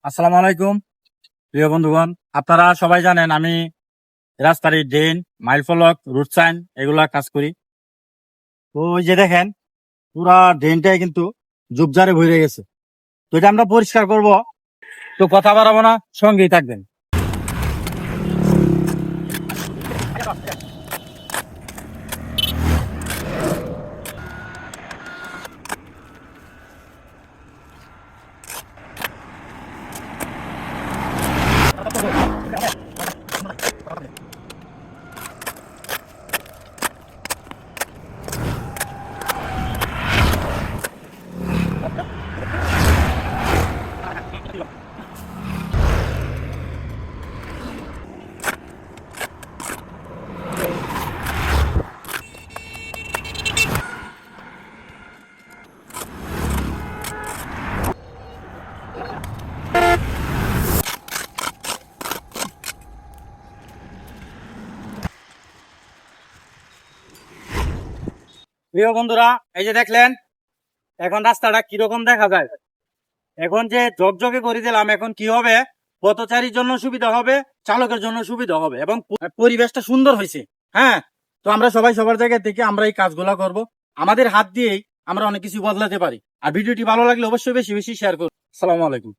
আসসালামু আলাইকুম প্রিয় বন্ধুগণ, আপনারা সবাই জানেন আমি রাস্তার ড্রেন, মাইল ফলক, রুট সাইন এগুলা কাজ করি। তো ওই যে দেখেন পুরা ড্রেনটাই কিন্তু ঝোপঝাড়ে ভরে গেছে। তো এটা আমরা পরিষ্কার করব। তো কথা বাড়াবো না, সঙ্গেই থাকবেন। প্রিয় বন্ধুরা, এই যে দেখলেন এখন রাস্তাটা কিরকম দেখা যায়। এখন যে ঝকঝকে করে দিলাম, এখন কি হবে, পথচারীর জন্য সুবিধা হবে, চালকের জন্য সুবিধা হবে এবং পরিবেশটা সুন্দর হয়েছে। হ্যাঁ, তো আমরা সবাই সবার জায়গা থেকে আমরা এই কাজগুলা করব। আমাদের হাত দিয়েই আমরা অনেক কিছু বদলাতে পারি। আর ভিডিওটি ভালো লাগলে অবশ্যই বেশি বেশি শেয়ার করুন। আসসালামু আলাইকুম।